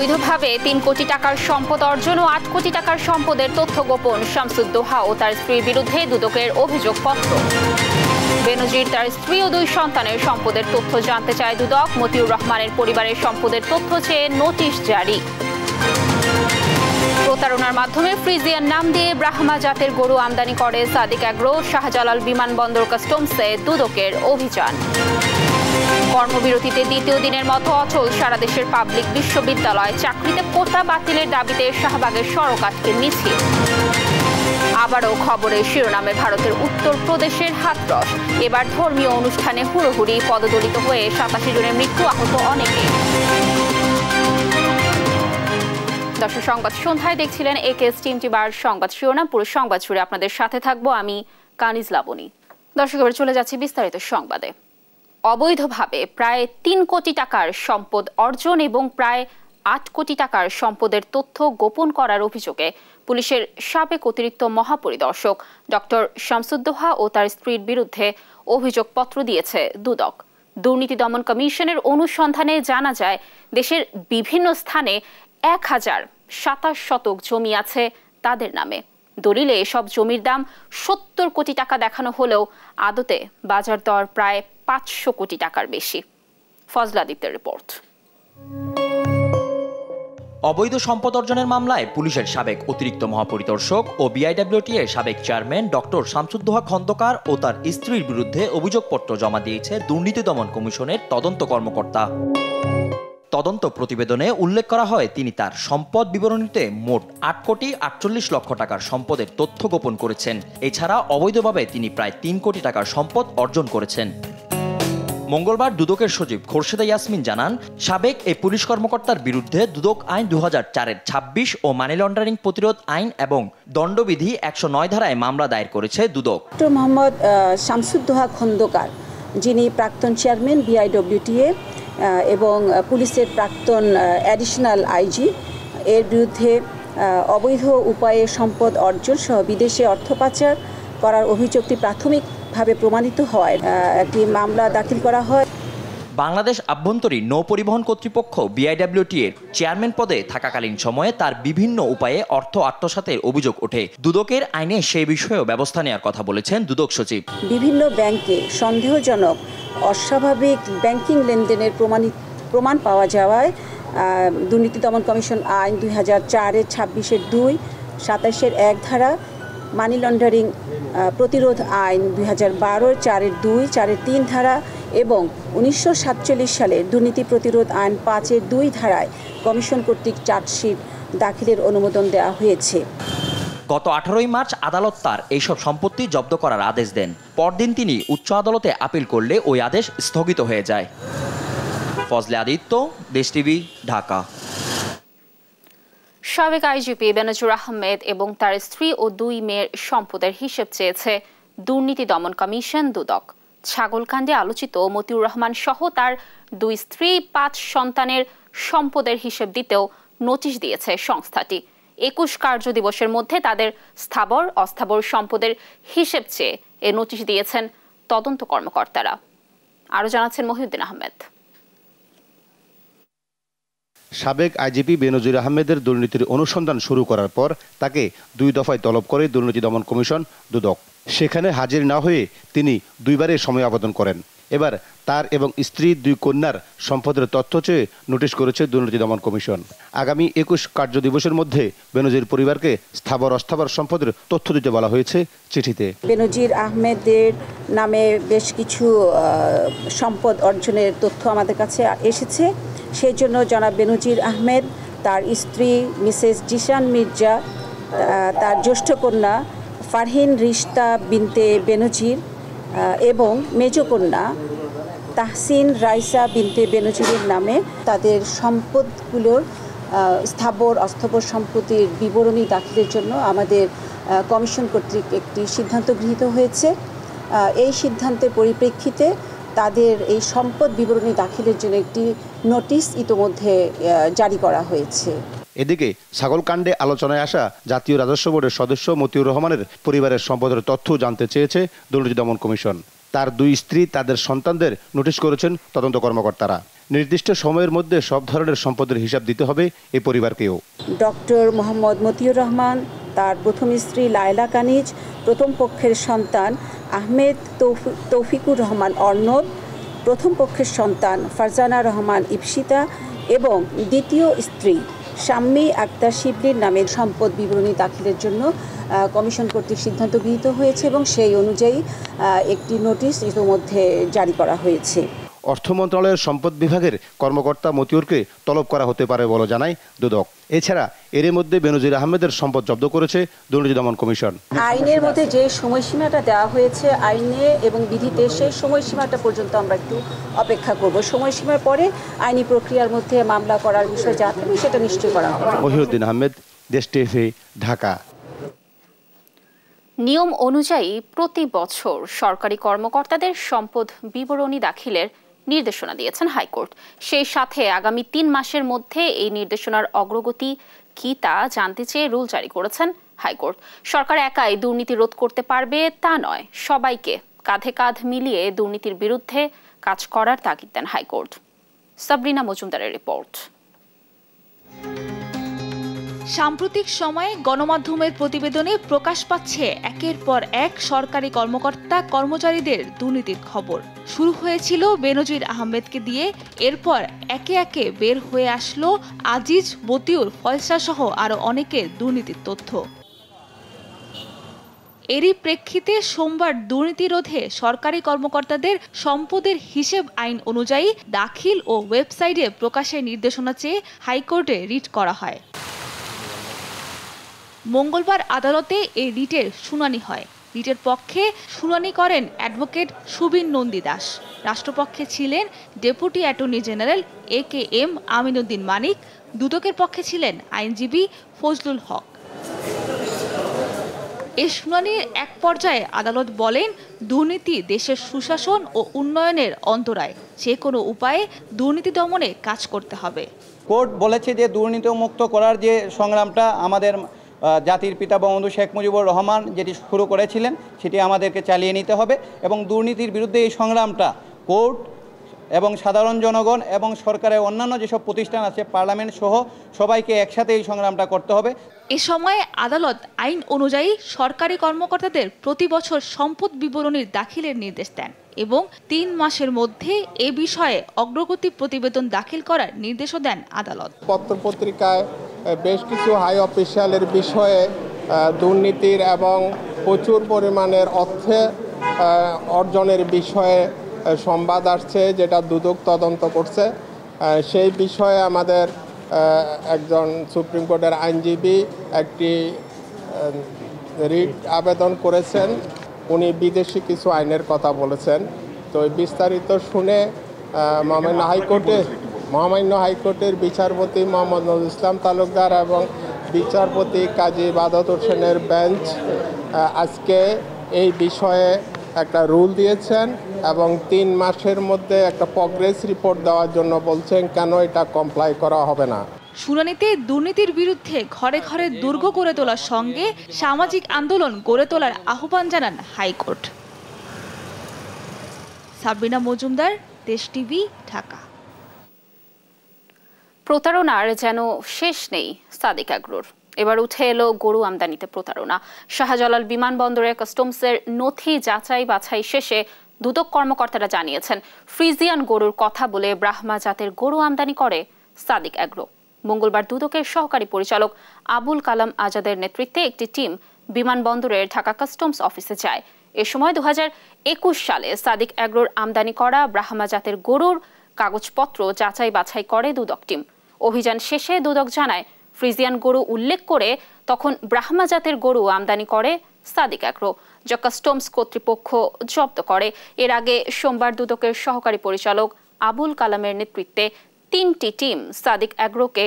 অবৈধভাবে ৩ কোটি টাকার সম্পদ অর্জন ও ৮ কোটি টাকার সম্পদের তথ্য গোপন শামসুদ্দোহা ও তার স্ত্রীর বিরুদ্ধে দুদকের অভিযোগপত্র। বেনজির তার স্ত্রী ও 2 সন্তানের সম্পদের তথ্য জানতে চায় দুদক। মতিউর রহমানের পরিবারের সম্পদের তথ্য চেয়ে নোটিশ জারি। প্রতারণার মাধ্যমে ফ্রিজিয়ান নাম দিয়ে ব্রাহ্মা জাতের গরু আমদানি করে সাদিক অ্যাগ্রো। শাহজালাল বিমানবন্দর কাস্টমসে দুদকের অভিযান। কর্মবিরতিতে দ্বিতীয় দিনের মতো অচল সারা দেশের পাবলিক বিশ্ববিদ্যালয়। চাকরিতে কোটা বাতিলের দাবিতে শাহবাগের সড়ক আটকে মিছিল। আবারও খবরের শিরোনামে ভারতের উত্তরপ্রদেশের হাথরস। এবার ধর্মীয় অনুষ্ঠানে হুড়োহুড়ি, পদদলিত হয়ে 87 জনের মৃত্যু, আহত অনেকে। দর্শক, সংবাদ সন্ধ্যায় দেখছিলেন একেএস টিম টিভার সংবাদ শিরোনাম। পুরো সংবাদ জুড়ে আপনাদের সাথে থাকবো আমি কানিজ লাবণী। দর্শক, এবার চলে যাচ্ছি বিস্তারিত সংবাদে। অবৈধভাবে প্রায় ৩ কোটি টাকার সম্পদ অর্জন এবং প্রায় ৮ কোটি টাকার সম্পদের তথ্য গোপন করার অভিযোগে পুলিশের সাবেক অতিরিক্ত মহাপরিদর্শক ডক্টর শামসুদ্দোহা ও তার স্ত্রীর বিরুদ্ধে অভিযোগপত্র দিয়েছে দুদক। দুর্নীতি দমন কমিশনের অনুসন্ধানে জানা যায়, দেশের বিভিন্ন স্থানে 1027 শতক জমি আছে তাদের নামে। দলিলে এসব জমির দাম 70 কোটি টাকা দেখানো হলেও আদতে বাজার দর প্রায় 500 কোটি টাকার বেশি। ফজলা দীপ্তের রিপোর্ট। অবৈধ সম্পদ অর্জনের মামলায় পুলিশের সাবেক অতিরিক্ত মহাপরিদর্শক ও বিআইডব্লিউটি এর সাবেক চেয়ারম্যান ডক্টর শামসুদ্দোহা খন্দকার ও তার স্ত্রীর বিরুদ্ধে অভিযোগপত্র জমা দিয়েছে দুর্নীতি দমন কমিশনের তদন্ত কর্মকর্তা। তদন্ত প্রতিবেদনে উল্লেখ করা হয়, তিনি তার সম্পদ বিবরণীতে মোট 8 কোটি 48 লক্ষ টাকার সম্পদের তথ্য গোপন করেছেন। এছাড়া অবৈধভাবে তিনি প্রায় 3 কোটি টাকার সম্পদ অর্জন করেছেন। মঙ্গলবার দুদকের সচিব খোরশেদা ইয়াসমিন জানান, সাবেক এই পুলিশ কর্মকর্তার বিরুদ্ধে দুদক আইন 2004-এর 26 ও মানি লন্ডারিং প্রতিরোধ আইন এবং দণ্ডবিধি 109 ধারায় মামলা দায়ের করেছে দুদক। ডক্টর মোহাম্মদ শামসুদ্দোহা খন্দকার, যিনি প্রাক্তন চেয়ারম্যান বিআইডব্লিউটিএ এবং পুলিশের প্রাক্তন অ্যাডিশনাল আইজি, এর বিরুদ্ধে অবৈধ উপায়ে সম্পদ অর্জন সহ বিদেশে অর্থ পাচার করার অভিযোগটি প্রাথমিকভাবে প্রমাণিত হয় একটি মামলা দাখিল করা হয়। বাংলাদেশ আভ্যন্তরীণ নৌ পরিবহন কর্তৃপক্ষ বিআইডব্লিউটি এর চেয়ারম্যান পদে থাকাকালীন সময়ে তার বিভিন্ন উপায়ে অর্থ আত্মসাতের অভিযোগ ওঠে। দুদকের আইনে সেই বিষয়েও ব্যবস্থা নেওয়ার কথা বলেছেন দুদক সচিব। বিভিন্ন ব্যাংকে সন্দেহজনক অস্বাভাবিক ব্যাংকিং লেনদেনের প্রমাণ পাওয়া যাওয়ায় দুর্নীতি দমন কমিশন আইন 2004-এর 26-এর 2, 27-এর 1 ধারা, মানি লন্ডারিং প্রতিরোধ আইন 2012-এর 4-এর 2, 4-এর 3 ধারা এবং 1947 সালের দুর্নীতি প্রতিরোধ আইন 5-এর 2 ধারায় কমিশন কর্তৃক চার্জশিট দাখিলের অনুমোদন দেওয়া হয়েছে। গত 18 মার্চ আদালত তার এইসব সম্পত্তি জব্দ করার আদেশ দেন। পরদিন তিনি উচ্চ আদালতে আপিল করলে ওই আদেশ স্থগিত হয়ে যায়। ফজলে আদিত্য, দেশ টিভি, ঢাকা। সাবেক আইজিপি বেনজির আহমেদ এবং তার স্ত্রী ও 2 মেয়ের সম্পদের হিসেব চেয়েছে দুর্নীতি দমন কমিশন দুদক। ছাগলকাণ্ডে আলোচিত মতিউর রহমান সহ তার 2 স্ত্রী 5 সন্তানের সম্পদের হিসেব দিতেও নোটিশ দিয়েছে সংস্থাটি। 21 কার্য দিবসের মধ্যে তাদের স্থাবর অস্থাবর সম্পদের হিসেব চেয়ে এ নোটিশ দিয়েছেন তদন্ত কর্মকর্তারা। আরও জানাচ্ছেন মহিউদ্দিন আহমেদ। সাবেক আইজিপি বেনজির আহমেদের দুর্নীতির অনুসন্ধান শুরু করার পর তাকে 2 দফায় তলব করে দুর্নীতি দমন কমিশন দুদক। সেখানে হাজির না হয়ে তিনি 2 বারের সময় আবেদন করেন। এবার তার এবং স্ত্রী 2 কন্যার সম্পদের তথ্য চেয়ে নোটিশ করেছে দুর্নীতি দমন কমিশন। আগামী 21 কার্য দিবসের মধ্যে বেনজির পরিবারকে স্থাবর অস্থাবর সম্পদের তথ্য দিতে বলা হয়েছে চিঠিতে। বেনজির আহমেদের নামে বেশ কিছু সম্পদ অর্জনের তথ্য আমাদের কাছে এসেছে। সেই জন্য জনাব বেনজির আহমেদ, তার স্ত্রী মিসেস জিশান মির্জা, তার জ্যেষ্ঠ কন্যা ফারহিন রিশতা বিনতে বেনজির এবং মেজ কন্যা তাহসিন রাইসা বিনতে বেনজিরের নামে তাদের সম্পদগুলোর স্থাবর অস্থাবর সম্পত্তির বিবরণী দাখিলের জন্য আমাদের কমিশন কর্তৃক একটি সিদ্ধান্ত গৃহীত হয়েছে। এই সিদ্ধান্তের পরিপ্রেক্ষিতে তাদের এই সম্পদ বিবরণী দাখিলের জন্য একটি নোটিশ ইতোমধ্যে জারি করা হয়েছে। এদিকে ছাগলকাণ্ডে আলোচনায় আসা জাতীয় রাজস্ব বোর্ডের সদস্য মতিউর রহমানের পরিবারের সম্পদের তথ্য জানতে চেয়েছে দুর্নীতি দমন কমিশন। তার 2 স্ত্রী, তাদের সন্তানদের নোটিশ করেছেন তদন্ত কর্মকর্তারা। নির্দিষ্ট সময়ের মধ্যে সব ধরনের সম্পদের হিসাব দিতে হবে এই পরিবারকেও। ডক্টর মোহাম্মদ মতিউর রহমান, তার প্রথম স্ত্রী লায়লা কানিজ, প্রথম পক্ষের সন্তান আহমেদ তৌফিকুর রহমান অর্ণব, প্রথম পক্ষের সন্তান ফারজানা রহমান ইপসিতা এবং দ্বিতীয় স্ত্রী শাম্মী আক্তার শিবলির নামে সম্পদ বিবরণী দাখিলের জন্য কমিশন কর্তৃক সিদ্ধান্ত গৃহীত হয়েছে এবং সেই অনুযায়ী একটি নোটিশ ইতিমধ্যে জারি করা হয়েছে। অর্থ মন্ত্রণালয়ের সম্পদ বিভাগের কর্মকর্তা মতিউরকে তলব করা হতে পারে বলে জানায় দুদক। এছাড়া এর মধ্যে বেনজির আহমেদের সম্পদ জব্দ করেছে দুর্নীতি দমন কমিশন। আইনের মধ্যে যে সময়সীমাটা দেওয়া হয়েছে আইনে এবং বিধিতে, সেই সময়সীমাটা পর্যন্ত আমরা একটু অপেক্ষা করব। সময়সীমার পরে আইনি প্রক্রিয়ার মধ্যে মামলা করার বিষয় যা থাকবে সেটা নিশ্চয় করা হবে। মহিউদ্দিন আহমেদ, দেশ টিভি, ঢাকা। নিয়ম অনুযায়ী প্রতি বছর সরকারি কর্মকর্তাদের সম্পদ বিবরণী দাখিলের নির্দেশনা দিয়েছেন হাইকোর্ট। সেই সাথে আগামী 3 মাসের মধ্যে এই নির্দেশনার অগ্রগতি কি তা জানতে চেয়ে রুল জারি করেছেন হাইকোর্ট। সরকার একাই দুর্নীতি রোধ করতে পারবে তা নয়, সবাইকে কাঁধে কাঁধ মিলিয়ে দুর্নীতির বিরুদ্ধে কাজ করার তাগিদ দেন হাইকোর্ট। সাবরিনা মজুমদারের রিপোর্ট। সাম্প্রতিক সময়ে গণমাধ্যমের প্রতিবেদনে প্রকাশ পাচ্ছে একের পর এক সরকারি কর্মকর্তা কর্মচারীদের দুর্নীতির খবর। শুরু হয়েছিল বেনজির আহমেদকে দিয়ে, এরপর একে একে বের হয়ে আসলো আজিজ, মতিউর, ফয়সাল সহ আরো অনেকের দুর্নীতির তথ্য। এরই প্রেক্ষিতে সোমবার দুর্নীতি রোধে সরকারি কর্মকর্তাদের সম্পদের হিসেব আইন অনুযায়ী দাখিল ও ওয়েবসাইটে প্রকাশের নির্দেশনা চেয়ে হাইকোর্টে রিট করা হয়। মঙ্গলবার আদালতে এই রিটের শুনানি হয়। রিটের পক্ষে শুনানি করেন অ্যাডভোকেট সুবিন নন্দী দাস। রাষ্ট্রপক্ষে ছিলেন deputy attorney general AKM Aminuddin Manik. দুদকের পক্ষে ছিলেন আইনজীবী ফজলুল হক। এই শুনানির এক পর্যায়ে আদালত বলেন, দুর্নীতি দেশের সুশাসন ও উন্নয়নের অন্তরায়, যে কোনো উপায়ে দুর্নীতি দমনে কাজ করতে হবে। কোর্ট বলেছে যে দুর্নীতি মুক্ত করার যে সংগ্রামটা আমাদের জাতির পিতা বঙ্গবন্ধু শেখ মুজিবুর রহমান যেটি শুরু করেছিলেন সেটি আমাদেরকে চালিয়ে নিতে হবে এবং দুর্নীতির বিরুদ্ধে এই সংগ্রামটা কোর্ট এবং সাধারণ জনগণ এবং সরকারের অন্যান্য যেসব প্রতিষ্ঠান আছে, পার্লামেন্ট সহ সবাইকে একসাথে এই সংগ্রামটা করতে হবে। এ সময় আদালত আইন অনুযায়ী সরকারি কর্মকর্তাদের প্রতি বছর সম্পদ বিবরণীর দাখিলের নির্দেশ দেন এবং 3 মাসের মধ্যে এ বিষয়ে অগ্রগতি প্রতিবেদন দাখিল করার নির্দেশও দেন আদালত। পত্রপত্রিকায় বেশ কিছু হাই অফিসিয়ালের বিষয়ে দুর্নীতির এবং প্রচুর পরিমাণের অর্থ অর্জনের বিষয়ে সংবাদ আসছে, যেটা দুদক তদন্ত করছে। সেই বিষয়ে আমাদের একজন সুপ্রিম কোর্টের আইনজীবী একটি রিট আবেদন করেছেন। উনি কিছু আইনের কথা বলেছেন। তো বিস্তারিত শুনে মহামান্য হাইকোর্টের বিচারপতি মোহাম্মদ নজরুল ইসলাম তালুকদার এবং বিচারপতি কাজী ইবাদত হোসেনের বেঞ্চ আজকে এই বিষয়ে একটা রুল দিয়েছেন এবং 3 মাসের মধ্যে একটা প্রগ্রেস রিপোর্ট দেওয়ার জন্য বলছেন, কেন এটা কমপ্লাই করা হবে না। শুনানিতে দুর্নীতির বিরুদ্ধে ঘরে ঘরে দুর্গ গড়ে তোলার সঙ্গে সামাজিক আন্দোলন গড়ে তোলার আহ্বান জানান হাইকোর্ট। সাবরিনা মজুমদার, দেশ টিভি, ঢাকা। প্রতারণার যেন শেষ নেই সাদিক অ্যাগ্রোর। এবার উঠে এলো গরু আমদানিতে প্রতারণা। শাহজালাল বিমানবন্দরে কাস্টমসের নথি যাচাই বাছাই শেষে দুদক কর্মকর্তারা জানিয়েছেন, ফ্রিজিয়ান গরুর কথা বলে ব্রাহ্মা জাতের গরু আমদানি করে সাদিক অ্যাগ্রো। মঙ্গলবার দুদকের সহকারী পরিচালক আবুল কালাম আজাদের নেতৃত্বে একটি টিম বিমানবন্দরের ঢাকা কাস্টমস অফিসে যায়। এ সময় 2021 সালে সাদিক অ্যাগ্রোর আমদানি করা ব্রাহ্মা জাতের গরুর কাগজপত্র যাচাই বাছাই করে দুদক টিম। অভিযান শেষে দুদক জানায়, ফ্রিজিয়ান গরু উল্লেখ করে তখন ব্রাহ্মা জাতের গরু আমদানি করে সাদিক অ্যাগ্রো, যা কাস্টমস কর্তৃপক্ষ জব্দ করে। এর আগে সোমবার দুদকের সহকারী পরিচালক আবুল কালামের নেতৃত্বে 3টি টিম সাদিক অ্যাগ্রোকে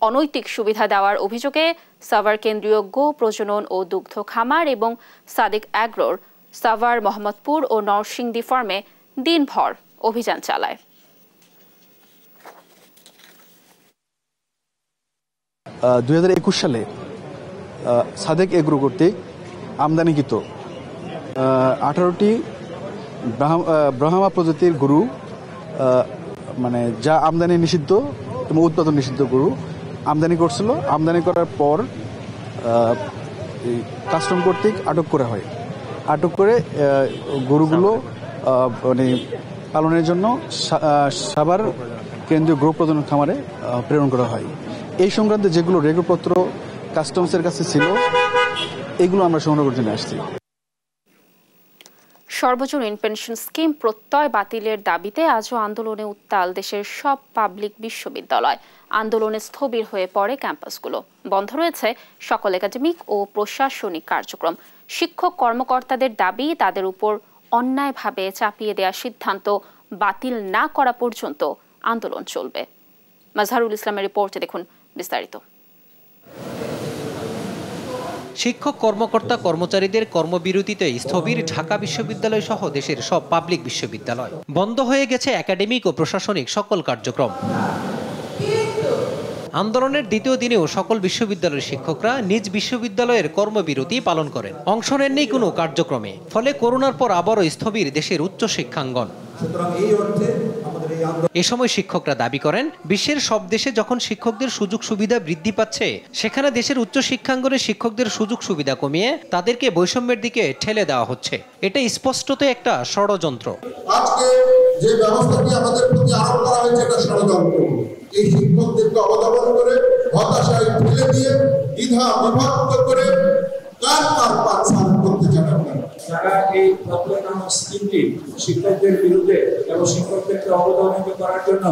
অনৈতিক সুবিধা দেওয়ার অভিযোগে সাভার কেন্দ্রীয় গো প্রজনন ও দুগ্ধ খামার এবং সাদিক অ্যাগ্রোর সাভার, মোহাম্মদপুর ও নরসিংদী ফার্মে দিনভর অভিযান চালায়। 2021 সালে সাদেক এগ্রো কর্তৃক আমদানিকৃত 18টি ব্রাহ্মা প্রজাতির গরু মানে যা আমদানি নিষিদ্ধ এবং উৎপাদন নিষিদ্ধ গরু আমদানি করছিল, আমদানি করার পর কাস্টম কর্তৃক আটক করা হয়। আটক করে গরুগুলো মানে পালনের জন্য সাভার কেন্দ্রীয় গরু প্রজনন খামারে প্রেরণ করা হয়। এই সংক্রান্তে যেগুলো রেকর্ডপত্র কাস্টমসের কাছে ছিল এগুলো আমরা সংগ্রহ করতে নিয়ে আসছি। সর্বজনীন পেনশন স্কিম প্রত্যয় বাতিলের দাবিতে আজও আন্দোলনে উত্তাল দেশের সব পাবলিক বিশ্ববিদ্যালয়। আন্দোলনে স্থবির হয়ে পড়ে ক্যাম্পাসগুলো, বন্ধ রয়েছে সকল একাডেমিক ও প্রশাসনিক কার্যক্রম। শিক্ষক কর্মকর্তাদের দাবি, তাদের উপর অন্যায়ভাবে চাপিয়ে দেওয়া সিদ্ধান্ত বাতিল না করা পর্যন্ত আন্দোলন চলবে। মাজহারুল ইসলামের রিপোর্টে দেখুন বিস্তারিত। শিক্ষক কর্মকর্তা কর্মচারীদের কর্মবিরতিতে স্থবির ঢাকা বিশ্ববিদ্যালয় সহ দেশের সব পাবলিক বিশ্ববিদ্যালয়। বন্ধ হয়ে গেছে একাডেমিক ও প্রশাসনিক সকল কার্যক্রম। আন্দোলনের দ্বিতীয় দিনেও সকল বিশ্ববিদ্যালয়ের শিক্ষকরা নিজ বিশ্ববিদ্যালয়ের কর্মবিরতি পালন করেন, অংশ নেননি কোনো কার্যক্রমে। ফলে করোনার পর আবারও স্থবির দেশের উচ্চ শিক্ষাঙ্গন। এ সময় শিক্ষকরা দাবি করেন, বিশ্বের সব দেশে যখন শিক্ষকদের সুযোগ সুবিধা বৃদ্ধি পাচ্ছে, সেখানে দেশের উচ্চ শিক্ষাঙ্গনে শিক্ষকদের সুযোগ সুবিধা কমিয়ে তাদেরকে বৈষম্যের দিকে ঠেলে দেওয়া হচ্ছে। এটা স্পষ্টত একটা ষড়যন্ত্র। আজকে যে ব্যবস্থাটি আমাদের প্রতি আরোপ করা হয়েছে এটা ষড়যন্ত্র। এই শিক্ষকদেরকে অবদান করে হতাশায় ঠেলে দিয়ে দ্বিধা বিভক্ত করে কার পাচার করতে যাবে যারা এই প্রত্যয় নামক স্কিমটি শিক্ষকদের বিরুদ্ধে এবং শিক্ষকদেরকে অবদানিত করার জন্য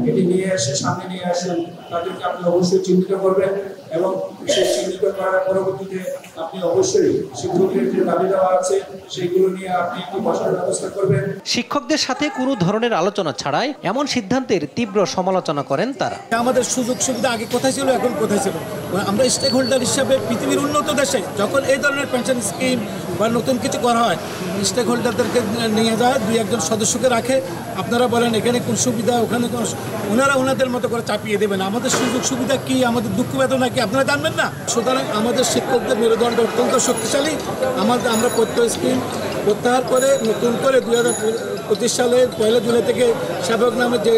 এটি নিয়ে এসে সামনে নিয়ে আসেন, তাদেরকে আপনি অবশ্যই চিহ্নিত করবেন এবং সেই চিহ্নিত করার পরবর্তীতে আপনি অবশ্যই শিক্ষকদের যে দাবি দেওয়া আছে সেইগুলো নিয়ে আপনি একটি বসার ব্যবস্থা করবেন। শিক্ষকদের সাথে কোনো ধরনের আলোচনা ছাড়াই এমন সিদ্ধান্তের তীব্র সমালোচনা করেন তারা। আমাদের সুযোগ সুবিধা আগে কোথায় ছিল, এখন কোথায় ছিল? আমরা স্টেক হোল্ডার হিসাবে পৃথিবীর উন্নত দেশে যখন এই ধরনের পেনশন স্কিম বা নতুন কিছু করা হয়, স্টেক হোল্ডারদেরকে নিয়ে যায়, দুই একজন সদস্যকে রাখে, আপনারা বলেন এখানে কোন সুবিধা, ওখানে ওনারা ওনাদের মতো করে চাপিয়ে দেবেন। আমাদের সুযোগ সুবিধা কি, আমাদের দুঃখ বেদনা কি আপনারা জানবেন না? সুতরাং আমাদের শিক্ষকদের মেরুদণ্ড অত্যন্ত শক্তিশালী। আমরা প্রত্যয় স্কিম প্রত্যাহার করে নতুন করে 2025 সালের 1 জুলাই থেকে সাবেক নামে যে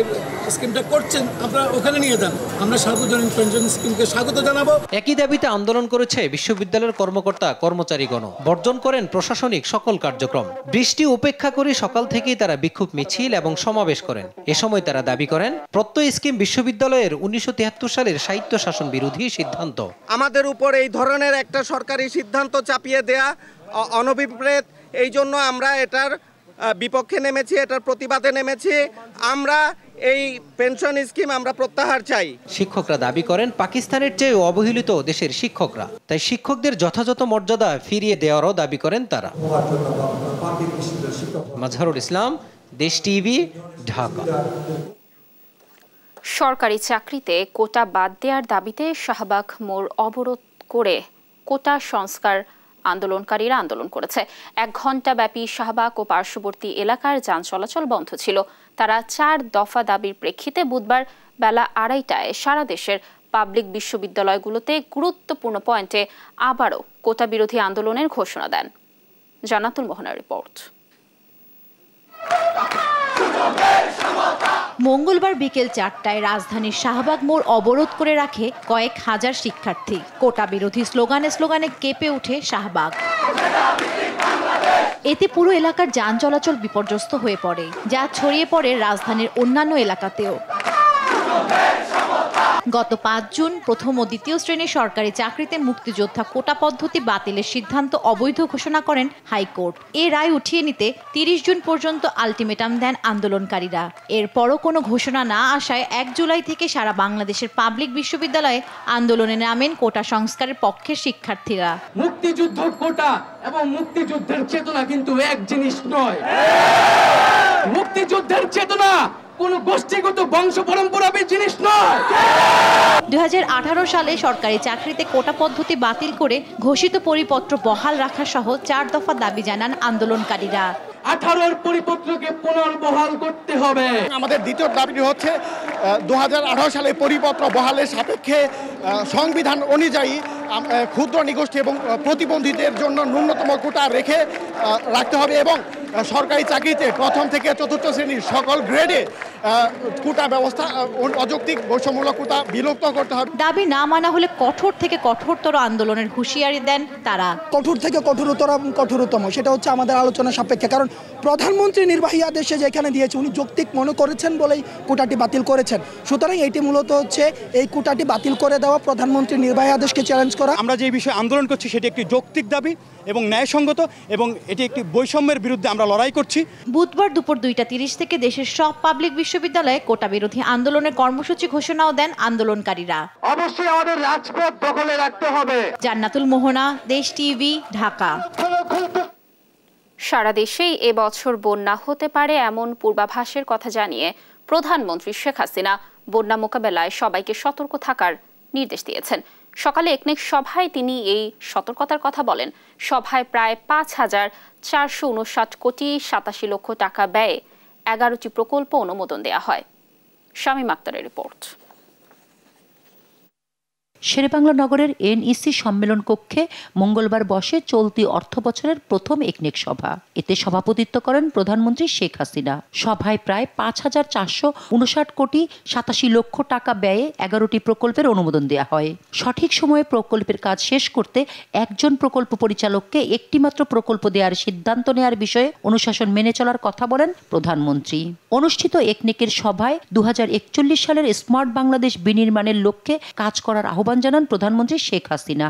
স্কিমটা করছেন আপনারা ওখানে নিয়ে যান। আমরা সার্বজনীন পেনশন স্কিমকে স্বাগত জানাবো। একই দাবিতে আন্দোলন করেছে বিশ্ববিদ্যালয়ের কর্মকর্তা কর্মচারীগণ। বর্জন করেন প্রশাসনিক সকল কার্যক্রম। বৃষ্টি উপেক্ষা করে সকাল থেকেই তারা বিক্ষোভ মিছিল এবং সমাবেশ করেন। এ সময় তারা দাবি করেন, প্রত্যয় স্কিম বিশ্ববিদ্যালয়ের 1973 সালের সাহিত্য শাসন বিরোধী সিদ্ধান্ত। আমাদের উপর এই ধরনের একটা সরকারি সিদ্ধান্ত চাপিয়ে দেয়া অনভিপ্রেত। এই জন্য আমরা এটার বিপক্ষে নেমেছি, এটার প্রতিবাদে নেমেছি। আমরা এই পেনশন স্কিম আমরা প্রত্যাহার চাই। শিক্ষকরা দাবি করেন, পাকিস্তানের চেয়ে অবহেলিত দেশের শিক্ষকরা, তাই শিক্ষকদের যথাযথ মর্যাদা ফিরিয়ে দেওয়ারও দাবি করেন তারা। মাজহারুল ইসলাম, দেশ টিভি, ঢাকা। সরকারি চাকরিতে কোটা বাদ দেওয়ার দাবিতে শাহবাগ মোড় অবরোধ করে কোটা সংস্কার আন্দোলনকারীরা আন্দোলন করেছে। 1 ঘণ্টা ব্যাপী শাহবাগ ও পার্শ্ববর্তী এলাকার যান চলাচল বন্ধ ছিল। তারা 4 দফা দাবির প্রেক্ষিতে বুধবার বেলা 2:30টায় সারা দেশের পাবলিক বিশ্ববিদ্যালয়গুলোতে গুরুত্বপূর্ণ পয়েন্টে আবারও কোটা বিরোধী আন্দোলনের ঘোষণা দেন। জান্নাতুল মোহনার রিপোর্ট। মঙ্গলবার বিকেল 4টায় রাজধানীর শাহবাগ মোড় অবরোধ করে রাখে কয়েক হাজার শিক্ষার্থী। কোটা বিরোধী স্লোগানে কেঁপে ওঠে শাহবাগ। এতে পুরো এলাকার যান চলাচল বিপর্যস্ত হয়ে পড়ে, যা ছড়িয়ে পড়ে রাজধানীর অন্যান্য এলাকাতেও। গত 5 জুন প্রথম ও দ্বিতীয় শ্রেণীর সরকারি চাকরিতে মুক্তিযোদ্ধা কোটা পদ্ধতি বাতিলের সিদ্ধান্ত অবৈধ ঘোষণা করেন হাইকোর্ট। এ রায় উঠিয়ে নিতে 30 জুন পর্যন্ত আলটিমেটাম দেন আন্দোলনকারীরা। এরপরও কোনো ঘোষণা না আসায় 1 জুলাই থেকে সারা বাংলাদেশের পাবলিক বিশ্ববিদ্যালয়ে আন্দোলনে নামেন কোটা সংস্কারের পক্ষের শিক্ষার্থীরা। মুক্তিযুদ্ধ কোটা এবং মুক্তিযুদ্ধের চেতনা কিন্তু এক জিনিস নয়। মুক্তিযুদ্ধের চেতনা কোন গোষ্ঠীগত বংশ পরম্পরার জিনিস নয়। 2018 সালে সরকারি চাকরিতে কোটা পদ্ধতি বাতিল করে ঘোষিত পরিপত্র বহাল রাখা সহ 4 দফা দাবি জানান আন্দোলনকারীরা। 18 পরিপত্রকে পুনর্বহাল করতে হবে। আমাদের দ্বিতীয় দাবিটি হচ্ছে 2018 সালে পরিপত্র বহালের সাপেক্ষে সংবিধান অনুযায়ী ক্ষুদ্র নিগোষ্ঠী এবং প্রতিবন্ধীদের জন্য ন্যূনতম কোটা রাখতে হবে এবং সরকারি চাকরিতে প্রথম থেকে চতুর্থ শ্রেণীর সকল গ্রেডে কোটা ব্যবস্থা অযৌক্তিক বৈষম্যমূলক কোটা বিলুপ্ত করতে হবে। দাবি না মানা হলে কঠোর থেকে কঠোরতর আন্দোলনের হুঁশিয়ারি দেন তারা। কঠোর থেকে কঠোরতর এবং কঠোরতম সেটা হচ্ছে আমাদের আলোচনা সাপেক্ষে, কারণ প্রধানমন্ত্রী নির্বাহী আদেশে যেখানে দিয়েছে উনি যৌক্তিক মনে করেছেন বলেই কোটাটি বাতিল করেছেন। সুতরাং এটি মূলত হচ্ছে এই কোটাটি বাতিল করে দেওয়া, প্রধানমন্ত্রী নির্বাহী আদেশকে চ্যালেঞ্জ করা। আমরা যে বিষয়ে আন্দোলন করছি সেটি একটি যৌক্তিক দাবি এবং ন্যায়সঙ্গত এবং এটি একটি বৈষম্যের বিরুদ্ধে আমরা লড়াই করছি। বুধবার দুপুর 2টা 30 থেকে দেশের সব পাবলিক বিশ্ববিদ্যালয়ে কোটা বিরোধী আন্দোলনের কর্মসূচি ঘোষণাও দেন আন্দোলনকারীরা। অবশ্যই আমাদের রাজপথ দখলে রাখতে হবে। জান্নাতুল মোহনা, দেশ টিভি, ঢাকা। সারা দেশেই এবছর বন্যা হতে পারে এমন পূর্বাভাসের কথা জানিয়ে প্রধানমন্ত্রী শেখ হাসিনা বন্যা মোকাবেলায় সবাইকে সতর্ক থাকার নির্দেশ দিয়েছেন। সকালে একনেক সভায় তিনি এই সতর্কতার কথা বলেন। সভায় প্রায় 5,459 কোটি 87 লক্ষ টাকা ব্যয়ে 11টি প্রকল্প অনুমোদন দেওয়া হয়। শামীম আক্তারের রিপোর্ট। শেরেবাংলা নগরের এনইসি সম্মেলন কক্ষে মঙ্গলবার বসে চলতি অর্থবছরের প্রথম একনেক সভা। এতে সভাপতিত্ব করেন প্রধানমন্ত্রী শেখ হাসিনা। সভায় প্রায় 5,459 কোটি 87 লক্ষ টাকা ব্যয়ে 11টি প্রকল্পের অনুমোদন দেওয়া হয়। সঠিক সময়ে প্রকল্পের কাজ শেষ করতে একজন প্রকল্প পরিচালককে একটি মাত্র প্রকল্প দেওয়ার সিদ্ধান্ত নেওয়ার বিষয়ে অনুশাসন মেনে চলার কথা বলেন প্রধানমন্ত্রী। অনুষ্ঠিত একনেকের সভায় 2041 সালের স্মার্ট বাংলাদেশ বিনির্মাণের লক্ষ্যে কাজ করার আহ্বান জানান প্রধানমন্ত্রী শেখ হাসিনা।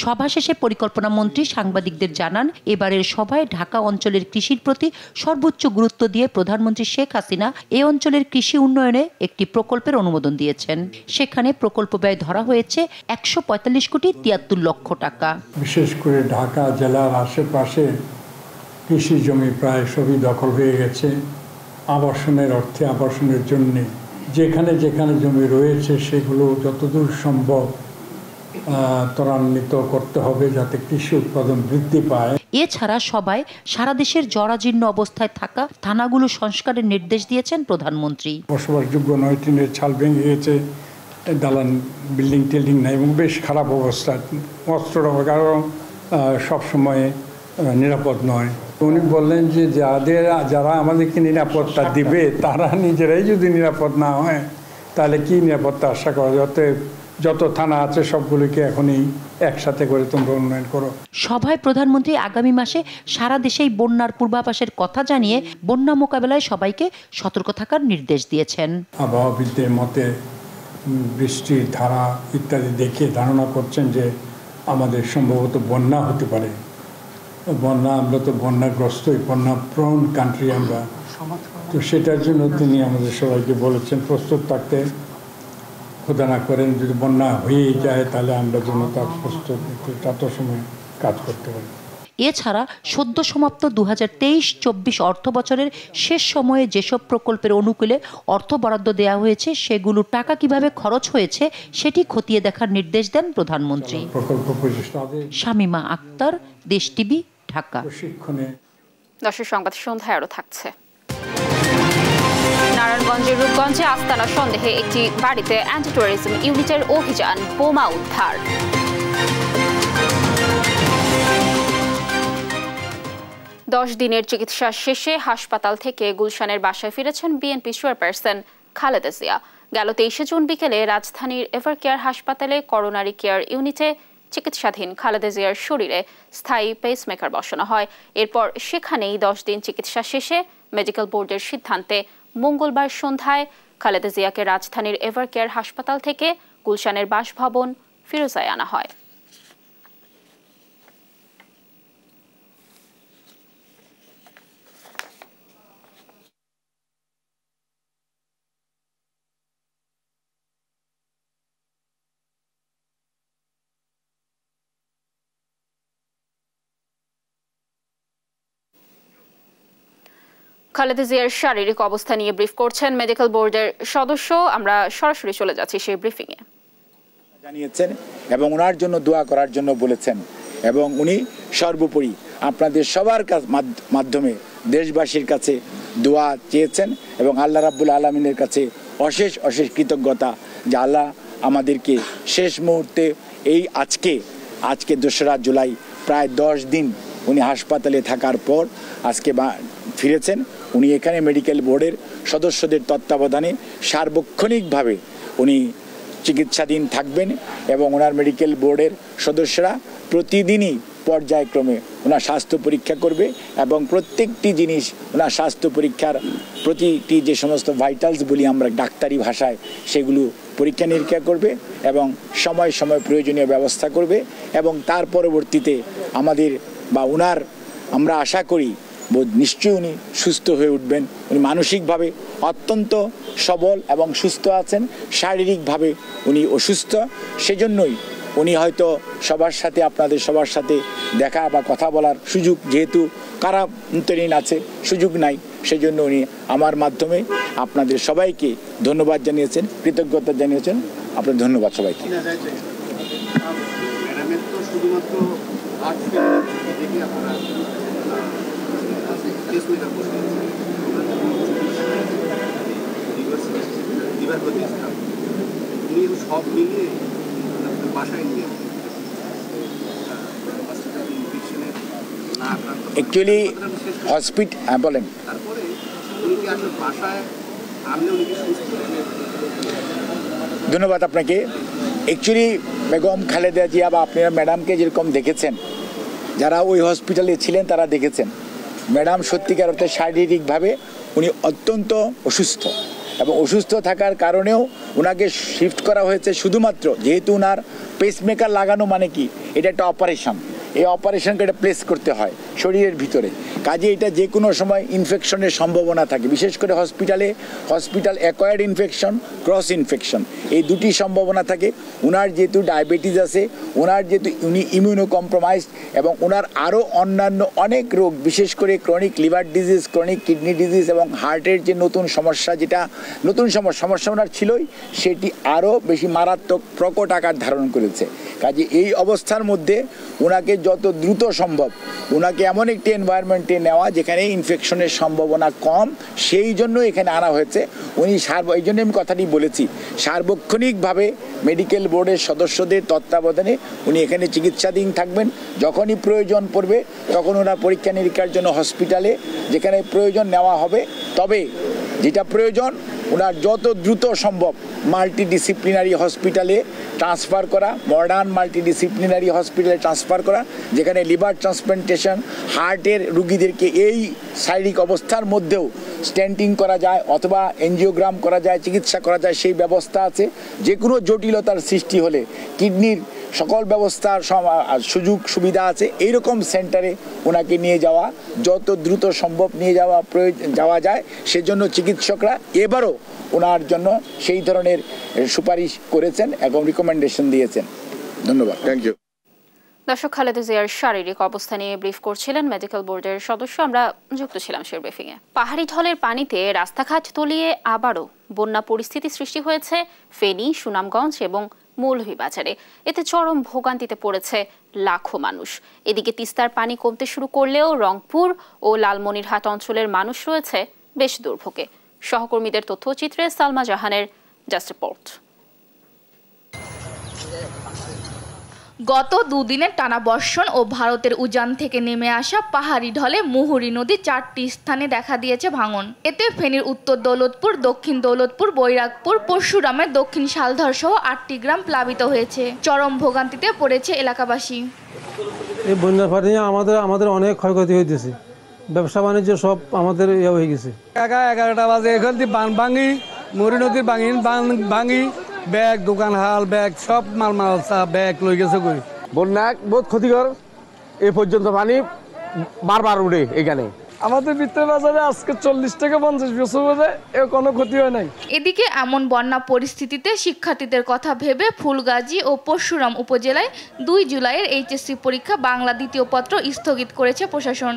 সভা শেষে পরিকল্পনা মন্ত্রী সাংবাদিকদের জানান, এবারের সভায় ঢাকা অঞ্চলের কৃষির প্রতি সর্বোচ্চ গুরুত্ব দিয়ে প্রধানমন্ত্রী শেখ হাসিনা এই অঞ্চলের কৃষি উন্নয়নে একটি প্রকল্পের অনুমোদন দিয়েছেন। সেখানে প্রকল্প ব্যয় ধরা হয়েছে 145 কোটি 73 লক্ষ টাকা। বিশেষ করে ঢাকা জেলার আশেপাশে কৃষি জমি প্রায় সবই দখল হয়ে গেছে। আবাসনের অর্থে আবাসনের জন্য যেখানে যেখানে জমি রয়েছে সেগুলো যতদূর সম্ভব ত্বরান্বিত করতে হবে যাতে কৃষি উৎপাদন বৃদ্ধি পায়। এছাড়া সবাই সারা দেশের জরাজীর্ণ অবস্থায় থাকা থানাগুলো সংস্কারের নির্দেশ দিয়েছেন প্রধানমন্ত্রী। বসবাসযোগ্য নয়, টিনের ছাল ভেঙে গেছে, দালান বিল্ডিং টিল্ডিং নাই এবং বেশ খারাপ অবস্থা। অস্ত্র কারণ সবসময় নিরাপদ নয়। উনি বললেন যে যারা আমাদেরকে নিরাপত্তা দিবে তারা নিজেরাই যদি নিরাপদ না হয় তাহলে কি নিরাপত্তা আশা করা যায়? যত থানা আছে সবগুলিকে এখনই একসাথে করে তোমরা উন্নয়ন করো। সভায় প্রধানমন্ত্রী আগামী মাসে সারা দেশেই বন্যার পূর্বাভাসের কথা জানিয়ে বন্যা মোকাবেলায় সবাইকে সতর্ক থাকার নির্দেশ দিয়েছেন। আবহাওয়াবিদদের মতে বৃষ্টির ধারা ইত্যাদি দেখে ধারণা করছেন যে আমাদের সম্ভবত বন্যা হতে পারে। আমরা তো বন্যাগ্রস্তই, বন্যা প্রোন কান্ট্রি আমরা। তো সেটার জন্য তিনি আমাদের সবাইকে বলেছেন প্রস্তুত থাকতে। খোদা না করেন যদি বন্যা হয়ে যায় তাহলে আমরা যেন তার প্রস্তুত তত সময় কাজ করতে পারি। এছাড়া সদ্য সমাপ্ত 2023-24 অর্থ বছরের শেষ সময়ে যেসব প্রকল্পের অনুকূলে অর্থ বরাদ্দ দেওয়া হয়েছে সেগুলো টাকা কিভাবে খরচ হয়েছে সেটি খতিয়ে দেখার নির্দেশ দেন প্রধানমন্ত্রী। শামীমা আক্তার, দেশ টিভি, ঢাকা। দর্শক, সংবাদ সন্ধ্যায় আরো থাকছে। নারায়ণগঞ্জের রূপগঞ্জে আস্তানা সন্দেহে একটি বাড়িতে অ্যান্টি টেররিজম ইউনিটের অভিযান, বোমা উদ্ধার। 10 দিনের চিকিৎসা শেষে হাসপাতাল থেকে গুলশানের বাসায় ফিরেছেন বিএনপি চেয়ারপারসন খালেদা জিয়া। গেল 23 জুন বিকেলে রাজধানীর এভারকেয়ার হাসপাতালে করোনারি কেয়ার ইউনিটে চিকিৎসাধীন খালেদা জিয়ার শরীরে স্থায়ী পেসমেকার বসানো হয়। এরপর সেখানেই 10 দিন চিকিৎসা শেষে মেডিকেল বোর্ডের সিদ্ধান্তে মঙ্গলবার সন্ধ্যায় খালেদা জিয়াকে রাজধানীর এভারকেয়ার হাসপাতাল থেকে গুলশানের বাসভবন ফিরোজায় আনা হয়। খালেদা জিয়ার শারীরিক অবস্থা নিয়ে ব্রিফ করছেন মেডিকেল বোর্ডের সদস্য। আমরা সরাসরি চলে যাচ্ছি সেই ব্রিফিং এ। জানিয়েছেন এবং ওনার জন্য দোয়া করার জন্য বলেছেন এবং উনি সর্বোপরি আপনাদের সবার মাধ্যমে দেশবাসীর কাছে দোয়া চেয়েছেন এবং আল্লাহ রাব্বুল আলামিনের কাছে অশেষ অশেষ কৃতজ্ঞতা যে আল্লাহ আমাদেরকে শেষ মুহূর্তে এই আজকে 2রা জুলাই প্রায় 10 দিন উনি হাসপাতালে থাকার পর আজকে ফিরেছেন। উনি এখানে মেডিকেল বোর্ডের সদস্যদের তত্ত্বাবধানে সার্বক্ষণিকভাবে উনি চিকিৎসাধীন থাকবেন এবং ওনার মেডিকেল বোর্ডের সদস্যরা প্রতিদিনই পর্যায়ক্রমে ওনার স্বাস্থ্য পরীক্ষা করবে এবং প্রত্যেকটি জিনিস ওনার স্বাস্থ্য পরীক্ষার প্রতিটি যে সমস্ত ভাইটালস বলি আমরা ডাক্তারি ভাষায় সেগুলো পরীক্ষা নিরীক্ষা করবে এবং সময় সময় প্রয়োজনীয় ব্যবস্থা করবে এবং তার পরবর্তীতে আমাদের বা ওনার আমরা আশা করি নিশ্চয়ই উনি সুস্থ হয়ে উঠবেন। উনি মানসিকভাবে অত্যন্ত সবল এবং সুস্থ আছেন, শারীরিকভাবে উনি অসুস্থ, সেজন্যই উনি হয়তো সবার সাথে আপনাদের সবার সাথে দেখা বা কথা বলার সুযোগ যেহেতু কারান্তরীণ আছে সুযোগ নাই, সেজন্য উনি আমার মাধ্যমে আপনাদের সবাইকে ধন্যবাদ জানিয়েছেন, কৃতজ্ঞতা জানিয়েছেন। আপনার ধন্যবাদ সবাইকে। সব মিলিয়ে বাসায় নিয়ে অ্যাকচুয়ালি হসপিটাল বলেন তারপরে উনি কি আসলে বাসায় আনলে উনি কি সুস্থ? ধন্যবাদ আপনাকে। অ্যাকচুয়ালি বেগম খালেদা জিয়া বা আপনারা ম্যাডামকে যেরকম দেখেছেন, যারা ওই হসপিটালে ছিলেন তারা দেখেছেন ম্যাডাম সত্যিকার অর্থে শারীরিকভাবে উনি অত্যন্ত অসুস্থ এবং অসুস্থ থাকার কারণেও ওনাকে শিফট করা হয়েছে শুধুমাত্র যেহেতু ওনার পেসমেকার লাগানো মানে কি এটা একটা অপারেশন, এই অপারেশনকে এটা প্লেস করতে হয় শরীরের ভিতরে, কাজে এটা যে কোনো সময় ইনফেকশনের সম্ভাবনা থাকে, বিশেষ করে hospital acquired infection, cross infection, এই দুটি সম্ভাবনা থাকে। ওনার যেহেতু ডায়াবেটিস আছে, ওনার যেহেতু উনি ইমিউনো কম্প্রোমাইজড এবং ওনার আরও অন্যান্য অনেক রোগ, বিশেষ করে chronic liver disease, chronic kidney disease এবং হার্টের যে নতুন সমস্যা, যেটা নতুন সমস্যা ওনার ছিলই, সেটি আরও বেশি মারাত্মক প্রকট আকার ধারণ করেছে। কাজে এই অবস্থার মধ্যে ওনাকে যত দ্রুত সম্ভব ওনাকে এমন একটি এনভায়রনমেন্টে নেওয়া যেখানে ইনফেকশনের সম্ভাবনা কম, সেই জন্য এখানে আনা হয়েছে। উনি এই জন্য আমি কথাটি বলেছি, সার্বক্ষণিকভাবে মেডিকেল বোর্ডের সদস্যদের তত্ত্বাবধানে উনি এখানে চিকিৎসাধীন থাকবেন। যখনই প্রয়োজন পড়বে তখন ওনার পরীক্ষা নিরীক্ষার জন্য হসপিটালে যেখানে প্রয়োজন নেওয়া হবে, তবে যেটা প্রয়োজন ওনার যত দ্রুত সম্ভব মাল্টিডিসিপ্লিনারি হসপিটালে ট্রান্সফার করা, মডার্ন মাল্টিডিসিপ্লিনারি হসপিটালে ট্রান্সফার করা, যেখানে লিভার ট্রান্সপ্লান্টেশন, হার্টের রুগীদেরকে এই শারীরিক অবস্থার মধ্যেও স্ট্যান্টিং করা যায় অথবা এনজিওগ্রাম করা যায়, চিকিৎসা করা যায়, সেই ব্যবস্থা আছে। যে কোনো জটিলতার সৃষ্টি হলে কিডনির সকল ব্যবস্থার সুযোগ সুবিধা আছে। এইরকম সেন্টারে ওনাকে নিয়ে যাওয়া যত দ্রুত সম্ভব নিয়ে যাওয়া যায়, সেজন্য চিকিৎসকরা এবারও ওনার জন্য সেই ধরনের সুপারিশ করেছেন এবং রিকমেন্ডেশন দিয়েছেন। ধন্যবাদ। Thank you. দর্শক, খালেদা জিয়ার শারীরিক অবস্থা নিয়ে ব্রিফ করছিলেন মেডিকেল বোর্ডের সদস্য। আমরা যুক্ত ছিলাম সেই ব্রিফিংয়ে। পাহাড়ি ঢলের পানিতে রাস্তাঘাট তলিয়ে আবারও বন্যা পরিস্থিতি সৃষ্টি হয়েছে ফেনী, সুনামগঞ্জ এবং মৌলভীবাজারে। এতে চরম ভোগান্তিতে পড়েছে লাখো মানুষ। এদিকে তিস্তার পানি কমতে শুরু করলেও রংপুর ও লালমনিরহাট অঞ্চলের মানুষ রয়েছে বেশ দুর্ভোগে। সহকর্মীদের তথ্যচিত্রে সালমা জাহানের জাস্ট রিপোর্ট। গত দুদিনের টানা বর্ষণ ও ভারতের উজান থেকে নেমে আসা পাহাড়ি ঢলে মুহুরী নদী 4টি স্থানে দেখা দিয়েছে ভাঙন। এতে ফেনীর উত্তর দৌলতপুর, দক্ষিণ দৌলতপুর, বৈরাগপুর, পরশুরামের দক্ষিণ শালধর সহ 8টি গ্রাম প্লাবিত হয়েছে। চরম ভোগান্তিতে পড়েছে এলাকাবাসী। এই বন্যার পানি আমাদের অনেক ক্ষয়ক্ষতি হইতেছে, ব্যবসা বাণিজ্য সব আমাদের হয়ে গেছে। 11টা বাজে এখান থেকে ভাঙি, মুহুরী নদীর ভাঙি ব্যাগ, দোকান হাল, ব্যাগ সব মাল ব্যাগ লই গেছে। বন্যা বহুত ক্ষতিকর, এ পর্যন্ত পানি বারবার উঠে এখানে। আমাদের ভিতরে বাজারে আজকে 40 থেকে 50 বছর বাজে কোনো ক্ষতি হয় নাই। এদিকে এমন বন্যা পরিস্থিতিতে শিক্ষার্থীদের কথা ভেবে ফুলগাজী ও পরশুরাম উপজেলায় 2 জুলাইয়ের এইচএসসি পরীক্ষা বাংলা দ্বিতীয় পত্র স্থগিত করেছে প্রশাসন।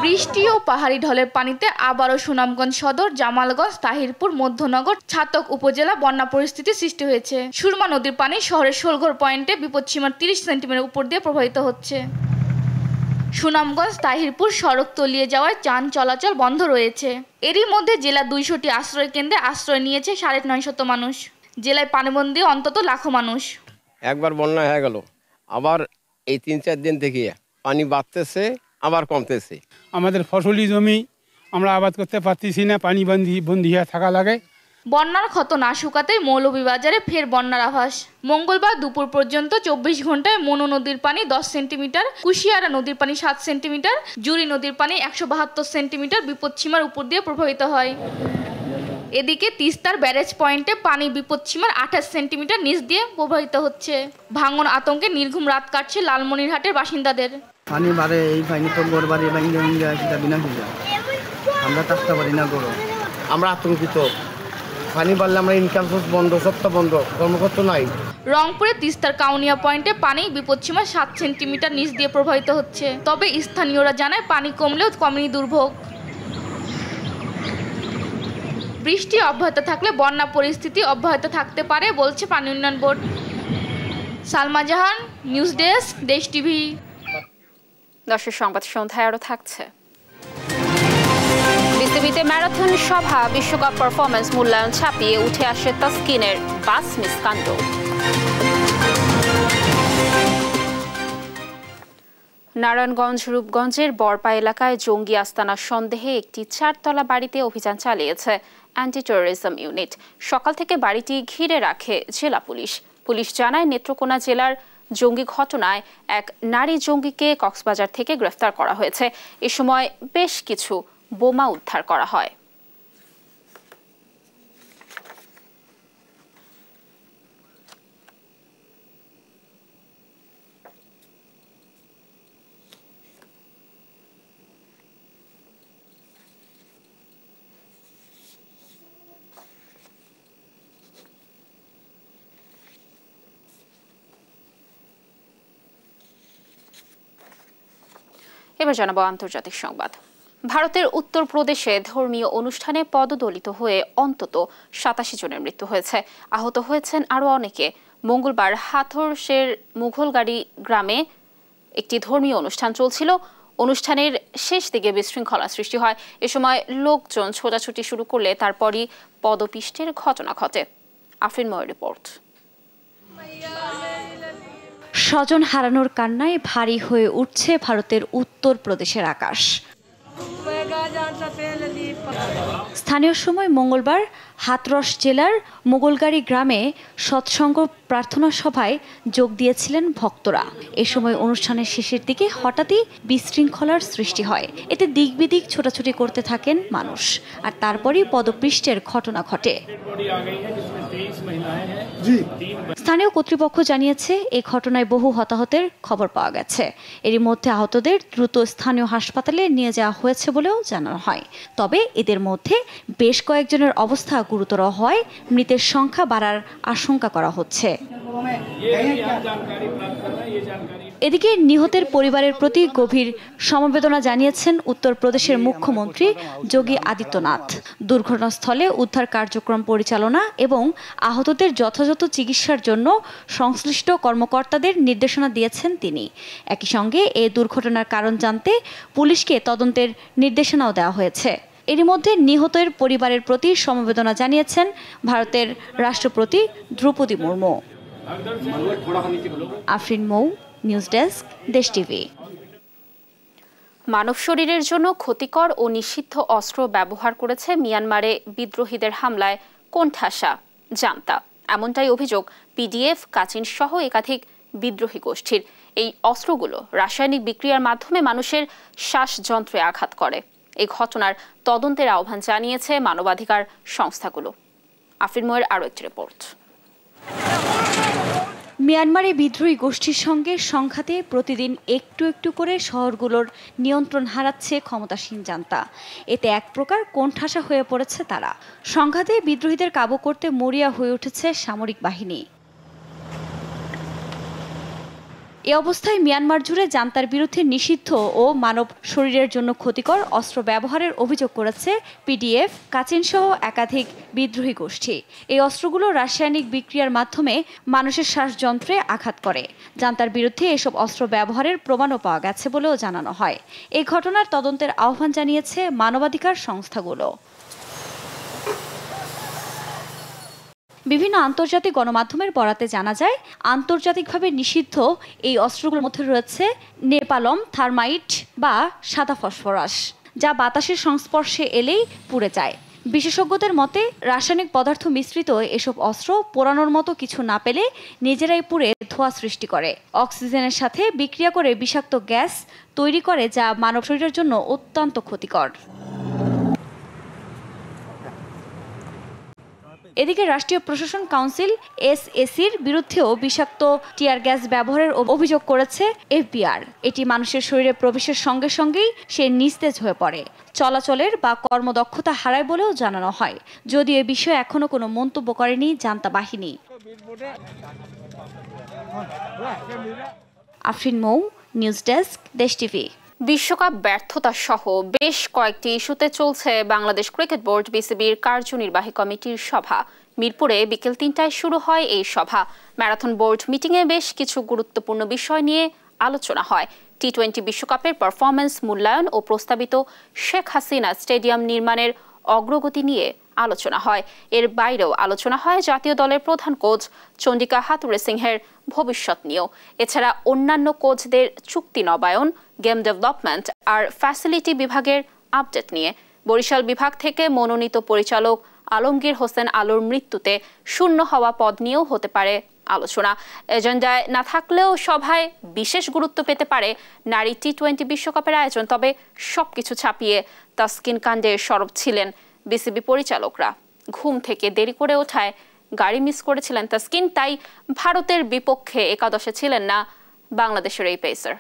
বৃষ্টি ও পাহাড়ি ঢলের পানিতে আবারও সুনামগঞ্জ সদর, জামালগঞ্জ, তাহিরপুর, মধ্যনগর, ছাতক উপজেলা বন্যা পরিস্থিতি সৃষ্টি হয়েছে। সুরমা নদীর পানি শহরের ষোলঘর পয়েন্টে বিপদসীমার 30 সেন্টিমিটার উপর দিয়ে প্রবাহিত হচ্ছে। সুনামগঞ্জ তাহিরপুর সড়ক তলিয়ে যাওয়ায় যান চলাচল বন্ধ রয়েছে। এরই মধ্যে জেলা 200টি আশ্রয় কেন্দ্রে আশ্রয় নিয়েছে 950 মানুষ। জেলায় পানিবন্দী অন্তত লাখো মানুষ। একবার বন্যা হয়ে গেল, আবার এই 3-4 দিন থেকে পানি বাড়তেছে আবার কমতেছে। আমাদের ফসলি জমি আমরা আবাদ করতে পারতেছি না, পানি বন্দি হয়ে থাকা লাগে। বন্যার ক্ষত না শুকাতে মৌলভীবাজারে ফের বন্যার আভাস। মঙ্গলবার দুপুর পর্যন্ত 24 ঘন্টায় মনু নদীর পানি 10 সেন্টিমিটার, কুশিয়ারা নদীর পানি 7 সেন্টিমিটার, জুরি নদীর পানি 172 সেন্টিমিটার বিপদসীমার উপর দিয়ে প্রবাহিত হয়। এদিকে তিস্তার ব্যারেজ পয়েন্টে পানি বিপদসীমার 28 সেন্টিমিটার নিচ দিয়ে প্রবাহিত হচ্ছে। ভাঙন আতঙ্কে নির্ঘুম রাত কাটছে লালমনিরহাটের বাসিন্দাদের। পানি বাড়ে, এই পানি তো ঘর বাড়ি ভেঙে বিনা আমরা থাকতে পারি না গরম, আমরা আতঙ্কিত। পানি বাড়লে আমরা ইনকাম সোর্স বন্ধ, সবটা বন্ধ, কর্মকর্তা নাই। রংপুরে তিস্তার কাউনিয়া পয়েন্টে পানি বিপদসীমা 7 সেন্টিমিটার নিচ দিয়ে প্রবাহিত হচ্ছে। তবে স্থানীয়রা জানায় পানি কমলেও কমেনি দুর্ভোগ। বৃষ্টি অব্যাহত থাকলে বন্যা পরিস্থিতি অব্যাহত থাকতে পারে বলছে পানি উন্নয়ন বোর্ড। সালমা জাহান, নিউজ ডেস্ক, দেশ টিভি। দর্শক সংবাদ সন্ধ্যায় আরো থাকছে। বিসিবিতে ম্যারাথন সভা, বিশ্বকাপ পারফরমেন্স মূল্যায়ন ছাপিয়ে উঠে আসে তাসকিনের বাস মিসকাণ্ড। নারায়ণগঞ্জ রূপগঞ্জের বরপা এলাকায় জঙ্গি আস্তানা সন্দেহে একটি 4তলা বাড়িতে অভিযান চালিয়েছে অ্যান্টি টেরোরিজম ইউনিট। সকাল থেকে বাড়িটি ঘিরে রাখে জেলা পুলিশ। পুলিশ জানায়, নেত্রকোনা জেলার জঙ্গি ঘটনায় এক নারী জঙ্গিকে কক্সবাজার থেকে গ্রেফতার করা হয়েছে। এ সময় বেশ কিছু বোমা উদ্ধার করা হয়। এবার জানাবো আন্তর্জাতিক সংবাদ। ভারতের উত্তরপ্রদেশে ধর্মীয় অনুষ্ঠানে পদদলিত হয়ে অন্তত 87 জনের মৃত্যু হয়েছে। আহত হয়েছেন আরও অনেকে। মঙ্গলবার হাথরসের মুঘলগাড়ি গ্রামে একটি ধর্মীয় অনুষ্ঠান চলছিল। অনুষ্ঠানের শেষ দিকে বিশৃঙ্খলা সৃষ্টি হয়। এ সময় লোকজন ছোটাছুটি শুরু করলে তারপরই পদপিষ্টের ঘটনা ঘটে। আফরিন ময়ের রিপোর্ট। স্বজন হারানোর কান্নায় ভারী হয়ে উঠছে ভারতের উত্তরপ্রদেশের আকাশ। স্থানীয় সময় মঙ্গলবার হাথরস জেলার মুঘলগাড়ি গ্রামে সৎসঙ্গ প্রার্থনা সভায় যোগ দিয়েছিলেন ভক্তরা। এ সময় অনুষ্ঠানের শেষের দিকে হঠাৎই বিশৃঙ্খলার সৃষ্টি হয়। এতে দিক বিদিক ছোটাছুটি করতে থাকেন মানুষ, আর তারপরই পদপৃষ্ঠের ঘটনা ঘটে। স্থানীয় কর্তৃপক্ষ জানিয়েছে, এই ঘটনায় বহু হতাহতের খবর পাওয়া গেছে। এরই মধ্যে আহতদের দ্রুত স্থানীয় হাসপাতালে নিয়ে যাওয়া হয়েছে বলেও জানানো হয়। তবে এদের মধ্যে বেশ কয়েকজনের অবস্থা গুরুতর হওয়ায় মৃতের সংখ্যা বাড়ার আশঙ্কা করা হচ্ছে। এদিকে নিহতের পরিবারের প্রতি গভীর সমবেদনা জানিয়েছেন উত্তরপ্রদেশের মুখ্যমন্ত্রী যোগী আদিত্যনাথ। দুর্ঘটনাস্থলে উদ্ধার কার্যক্রম পরিচালনা এবং আহতদের যথাযথ চিকিৎসার জন্য সংশ্লিষ্ট কর্মকর্তাদের নির্দেশনা দিয়েছেন তিনি। একই সঙ্গে এই দুর্ঘটনার কারণ জানতে পুলিশকে তদন্তের নির্দেশনাও দেওয়া হয়েছে। এরই মধ্যে নিহতের পরিবারের প্রতি সমবেদনা জানিয়েছেন ভারতের রাষ্ট্রপতি দ্রৌপদী মুর্মু। আফরিন মৌ, নিউজ ডেস্ক, দেশ টিভি। মানব শরীরের জন্য ক্ষতিকর ও নিষিদ্ধ অস্ত্র ব্যবহার করেছে মিয়ানমারে বিদ্রোহীদের হামলায় কোণঠাসা জান্তা। এমনটাই অভিযোগ পিডিএফ, কাচিন সহ একাধিক বিদ্রোহী গোষ্ঠীর। এই অস্ত্রগুলো রাসায়নিক বিক্রিয়ার মাধ্যমে মানুষের শ্বাসযন্ত্রে আঘাত করে। এই ঘটনার তদন্তের আহ্বান জানিয়েছে মানবাধিকার সংস্থাগুলো। আফরিন ময়ের আরও একটি রিপোর্ট। মিয়ানমারে বিদ্রোহী গোষ্ঠীর সঙ্গে সংঘাতে প্রতিদিন একটু একটু করে শহরগুলোর নিয়ন্ত্রণ হারাচ্ছে ক্ষমতাসীন জান্তা। এতে এক প্রকার কোণঠাসা হয়ে পড়েছে তারা। সংঘাতে বিদ্রোহীদের কাবু করতে মরিয়া হয়ে উঠেছে সামরিক বাহিনী। এ অবস্থায় মিয়ানমার জুড়ে জান্তার বিরুদ্ধে নিষিদ্ধ ও মানব শরীরের জন্য ক্ষতিকর অস্ত্র ব্যবহারের অভিযোগ করেছে পিডিএফ, কাচিন সহ একাধিক বিদ্রোহী গোষ্ঠী। এই অস্ত্রগুলো রাসায়নিক বিক্রিয়ার মাধ্যমে মানুষের শ্বাসযন্ত্রে আঘাত করে। জান্তার বিরুদ্ধে এসব অস্ত্র ব্যবহারের প্রমাণও পাওয়া গেছে বলেও জানানো হয়। এই ঘটনার তদন্তের আহ্বান জানিয়েছে মানবাধিকার সংস্থাগুলো। বিভিন্ন আন্তর্জাতিক গণমাধ্যমের বরাতে জানা যায়, আন্তর্জাতিকভাবে নিষিদ্ধ এই অস্ত্রগুলোর মধ্যে রয়েছে নেপালম, থার্মাইট বা সাদা ফসফরাস, যা বাতাসের সংস্পর্শে এলেই পুড়ে যায়। বিশেষজ্ঞদের মতে রাসায়নিক পদার্থ মিশ্রিত এসব অস্ত্র পোড়ানোর মতো কিছু না পেলে নিজেরাই পুড়ে ধোঁয়া সৃষ্টি করে, অক্সিজেনের সাথে বিক্রিয়া করে বিষাক্ত গ্যাস তৈরি করে, যা মানব শরীরের জন্য অত্যন্ত ক্ষতিকর। এদিকে রাষ্ট্রীয় প্রশাসন কাউন্সিল এসএসির বিরুদ্ধেও বিষাক্ত টিয়ার গ্যাস ব্যবহারের অভিযোগ করেছে এফবিআর। এটি মানুষের শরীরে প্রবেশের সঙ্গে সঙ্গেই সে নিস্তেজ হয়ে পড়ে, চলাচলের বা কর্মদক্ষতা হারায় বলেও জানানো হয়। যদিও এ বিষয়ে এখনো কোনো মন্তব্য করেনি জান্তা বাহিনী। আফরিন মৌ, নিউজ ডেস্ক, দেশ টিভি। বিশ্বকাপ ব্যর্থতা সহ বেশ কয়েকটি ইস্যুতে চলছে বাংলাদেশ ক্রিকেট বোর্ড বিসিবির কার্যনির্বাহী কমিটির সভা। মিরপুরে বিকেল 3টায় শুরু হয় এই সভা। ম্যারাথন বোর্ড মিটিংয়ে বেশ কিছু গুরুত্বপূর্ণ বিষয় নিয়ে আলোচনা হয়। টি-20 বিশ্বকাপের পারফরম্যান্স মূল্যায়ন ও প্রস্তাবিত শেখ হাসিনা স্টেডিয়াম নির্মাণের অগ্রগতি নিয়ে আলোচনা হয়। এর বাইরেও আলোচনা হয় জাতীয় দলের প্রধান কোচ চন্ডিকা হাথুরে সিংহের ভবিষ্যৎ নিয়েও। এছাড়া অন্যান্য কোচদের চুক্তি নবায়ন, গেম ডেভেলপমেন্ট আর ফ্যাসিলিটি বিভাগের আপডেট নিয়ে। বরিশাল বিভাগ থেকে মনোনীত পরিচালক আলমগীর হোসেন আলোর মৃত্যুতে শূন্য হওয়া পদ নিয়েও হতে পারে আলোচনা। এজেন্ডায় না থাকলেও সভায় বিশেষ গুরুত্ব পেতে পারে নারী টি-20 বিশ্বকাপের আয়োজন। তবে সবকিছু ছাপিয়ে তাসকিন কাণ্ডে সরব ছিলেন বিসিবি পরিচালকরা। ঘুম থেকে দেরি করে ওঠায় গাড়ি মিস করেছিলেন তাসকিন, তাই ভারতের বিপক্ষে একাদশে ছিলেন না বাংলাদেশের এই পেসার।